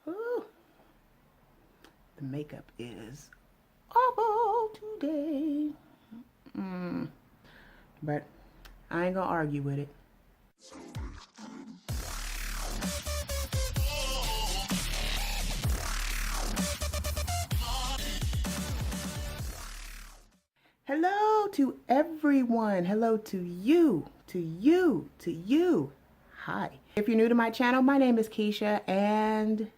Ooh, the makeup is awful today. But I ain't gonna argue with it. Hello to everyone. Hello to you, to you, to you. Hi. If you're new to my channel, my name is Keisha and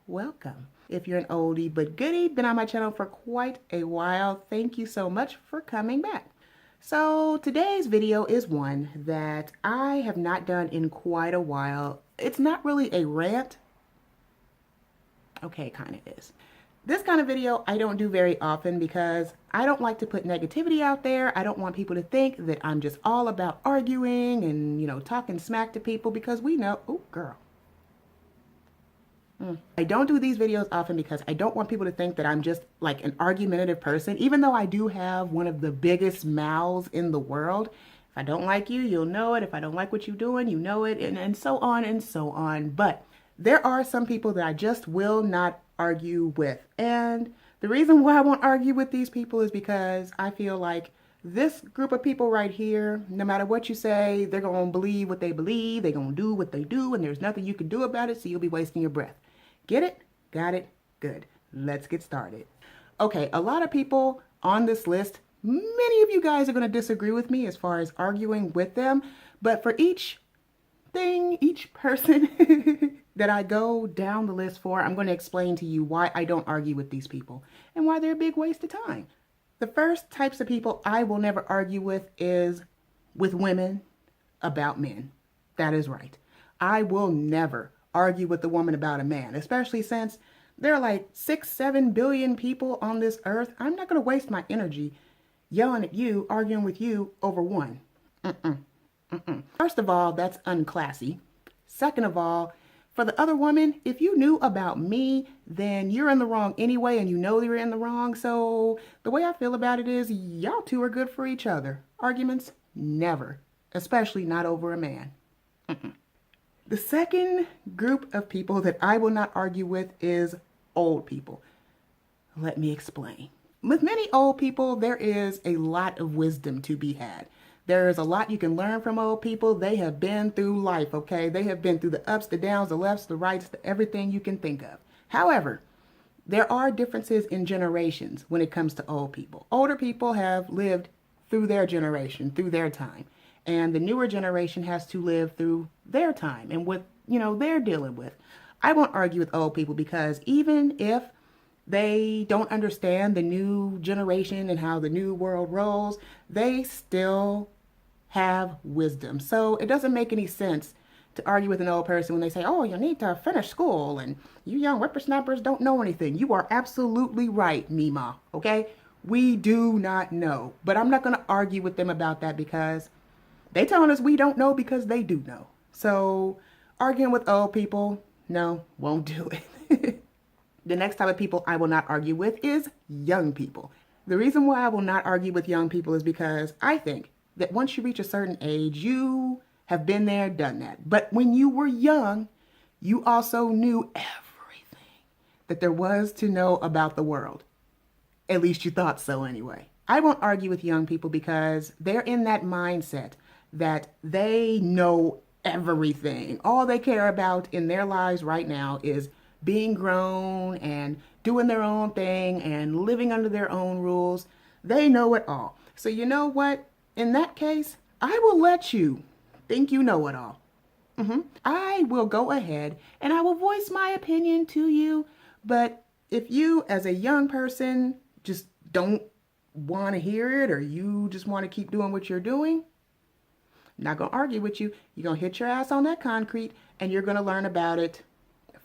welcome. If you're an oldie but goodie, been on my channel for quite a while, thank you so much for coming back. So today's video is one that I have not done in quite a while. It's not really a rant. Okay, kind of is. This kind of video I don't do very often because I don't like to put negativity out there. I don't want people to think that I'm just all about arguing and, talking smack to people because we know, oh girl. I don't do these videos often because I don't want people to think that I'm just like an argumentative person, even though I do have one of the biggest mouths in the world. If I don't like you, you'll know it. If I don't like what you're doing, you know it, and so on and so on. But there are some people that I just will not argue with. And the reason why I won't argue with these people is because I feel like this group of people right here, no matter what you say, they're going to believe what they believe. They're going to do what they do, and there's nothing you can do about it, so you'll be wasting your breath. Get it? Got it? Good. Let's get started. Okay, a lot of people on this list, many of you guys are going to disagree with me as far as arguing with them, but for each thing, each person that I go down the list for, I'm going to explain to you why I don't argue with these people and why they're a big waste of time. The first types of people I will never argue with is with women about men. That is right. I will never argue with a woman about a man, especially since there are like 6-7 billion people on this earth. I'm not going to waste my energy yelling at you, arguing with you over one. First of all, that's unclassy. Second of all, for the other woman, if you knew about me, then you're in the wrong anyway, and you know you're in the wrong. So the way I feel about it is y'all two are good for each other. Arguments, never, especially not over a man. The second group of people that I will not argue with is old people. Let me explain. With many old people, there is a lot of wisdom to be had. There is a lot you can learn from old people. They have been through life, okay? They have been through the ups, the downs, the lefts, the rights, everything you can think of. However, there are differences in generations when it comes to old people. Older people have lived through their generation, through their time. And the newer generation has to live through their time and what, they're dealing with. I won't argue with old people because even if they don't understand the new generation and how the new world rolls, they still have wisdom. So it doesn't make any sense to argue with an old person when they say, oh, you need to finish school and you young whippersnappers don't know anything. You are absolutely right, Mima, okay? We do not know. But I'm not going to argue with them about that because they telling us we don't know because they do know. So arguing with old people, no, won't do it. The next type of people I will not argue with is young people. The reason why I will not argue with young people is because I think that once you reach a certain age, you have been there, done that. But when you were young, you also knew everything that there was to know about the world. At least you thought so anyway. I won't argue with young people because they're in that mindset that they know everything. All they care about in their lives right now is being grown and doing their own thing and living under their own rules. They know it all. So you know what? In that case, I will let you think you know it all. I will go ahead and I will voice my opinion to you. But if you as a young person just don't want to hear it or you just want to keep doing what you're doing, I'm not going to argue with you. You're going to hit your ass on that concrete and you're going to learn about it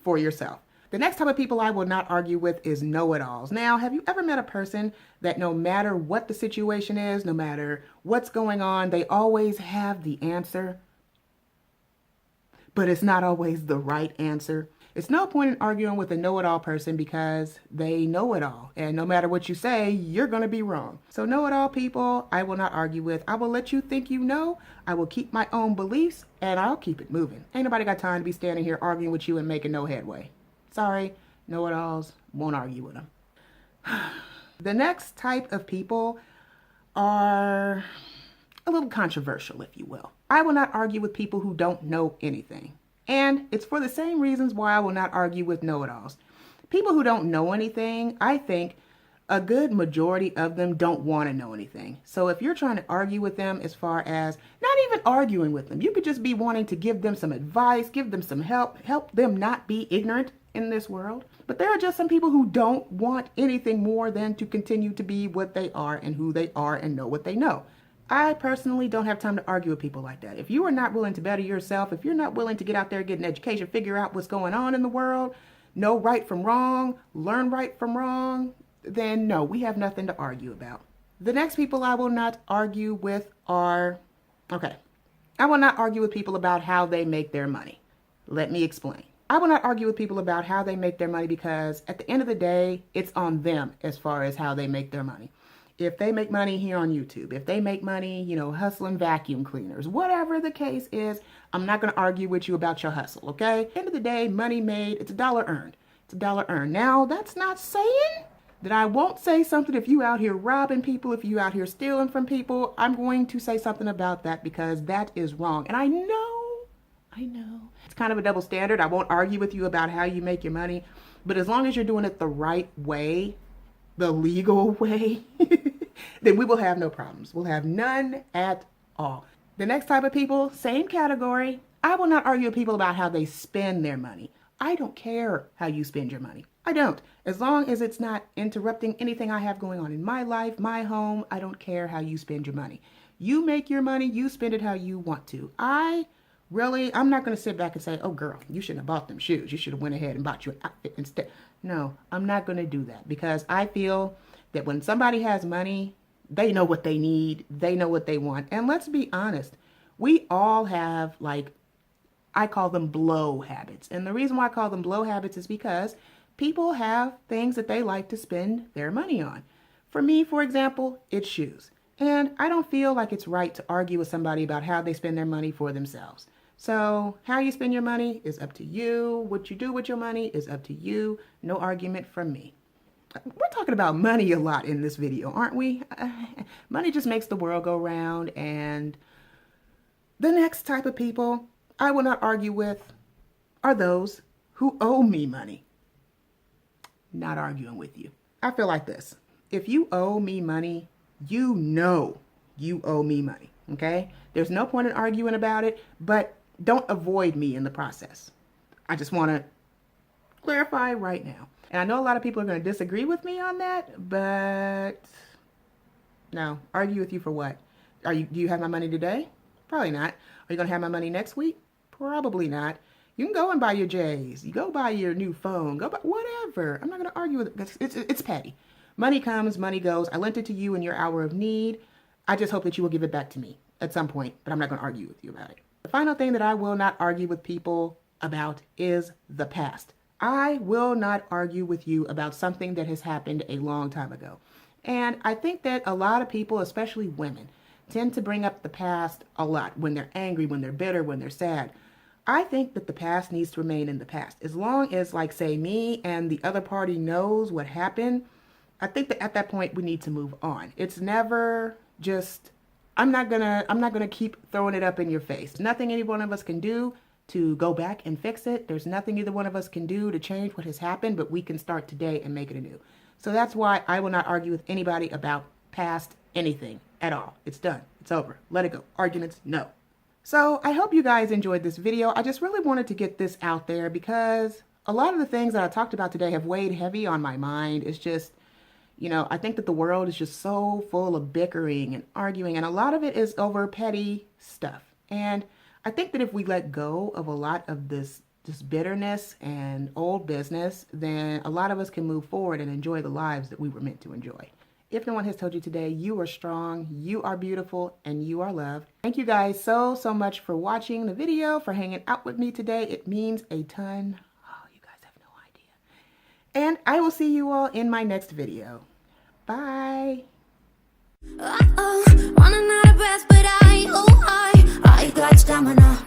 for yourself. The next type of people I will not argue with is know-it-alls. Now, have you ever met a person that no matter what the situation is, no matter what's going on, they always have the answer, but it's not always the right answer? It's no point in arguing with a know-it-all person because they know it all. And no matter what you say, you're going to be wrong. So know-it-all people, I will not argue with. I will let you think you know. I will keep my own beliefs and I'll keep it moving. Ain't nobody got time to be standing here arguing with you and making no headway. Sorry, know-it-alls, won't argue with them. The next type of people are a little controversial, if you will. I will not argue with people who don't know anything. And it's for the same reasons why I will not argue with know-it-alls. People who don't know anything, I think a good majority of them don't want to know anything. So if you're trying to argue with them as far as not even arguing with them, you could just be wanting to give them some advice, give them some help them not be ignorant in this world. But there are just some people who don't want anything more than to continue to be what they are and who they are and know what they know. I personally don't have time to argue with people like that. If you are not willing to better yourself, if you're not willing to get out there, get an education, figure out what's going on in the world, know right from wrong, learn right from wrong, then no, we have nothing to argue about. The next people I will not argue with are, I will not argue with people about how they make their money. Let me explain. I will not argue with people about how they make their money because at the end of the day, it's on them as far as how they make their money. If they make money here on YouTube, if they make money, hustling vacuum cleaners, whatever the case is, I'm not going to argue with you about your hustle, okay? At the end of the day, money made, it's a dollar earned. It's a dollar earned. Now, that's not saying that I won't say something if you out here robbing people, if you out here stealing from people. I'm going to say something about that because that is wrong. And I know. It's kind of a double standard. I won't argue with you about how you make your money, but as long as you're doing it the right way, the legal way, then we will have no problems. We'll have none at all. The next type of people, same category. I will not argue with people about how they spend their money. I don't care how you spend your money. I don't. As long as it's not interrupting anything I have going on in my life, my home, I don't care how you spend your money. You make your money, you spend it how you want to. I'm not going to sit back and say, oh girl, you shouldn't have bought them shoes. You should have went ahead and bought you an outfit instead. No, I'm not going to do that because I feel that when somebody has money, they know what they need. They know what they want. And let's be honest, we all have I call them blow habits. And the reason why I call them blow habits is because people have things that they like to spend their money on. For me, for example, it's shoes. And I don't feel like it's right to argue with somebody about how they spend their money for themselves. So how you spend your money is up to you. What you do with your money is up to you. No argument from me. We're talking about money a lot in this video, aren't we? Money just makes the world go round. And the next type of people I will not argue with are those who owe me money. Not arguing with you. I feel like this. If you owe me money, you know you owe me money, okay? There's no point in arguing about it, but don't avoid me in the process. I just want to clarify right now. And I know a lot of people are going to disagree with me on that, but no, argue with you for what? Do you have my money today? Probably not. Are you going to have my money next week? Probably not. You can go and buy your J's. You go buy your new phone. Go buy whatever. I'm not going to argue with it. It's petty. Money comes, money goes. I lent it to you in your hour of need. I just hope that you will give it back to me at some point, but I'm not going to argue with you about it. The final thing that I will not argue with people about is the past. I will not argue with you about something that has happened a long time ago. And I think that a lot of people, especially women, tend to bring up the past a lot when they're angry, when they're bitter, when they're sad. I think that the past needs to remain in the past. As long as, say, me and the other party knows what happened, I think that at that point we need to move on. It's never just, I'm not gonna keep throwing it up in your face. There's nothing any one of us can do to go back and fix it. There's nothing either one of us can do to change what has happened, but we can start today and make it anew. So that's why I will not argue with anybody about past anything at all. It's done. It's over. Let it go. Arguments, no. So I hope you guys enjoyed this video. I just really wanted to get this out there because a lot of the things that I talked about today have weighed heavy on my mind. It's just, I think that the world is just so full of bickering and arguing, and a lot of it is over petty stuff. And I think that if we let go of a lot of this bitterness and old business, then a lot of us can move forward and enjoy the lives that we were meant to enjoy. If no one has told you today, you are strong, you are beautiful, and you are loved. Thank you guys so much for watching the video, for hanging out with me today. It means a ton. Oh, you guys have no idea. And I will see you all in my next video. Bye. Running out of breath, but I got stamina.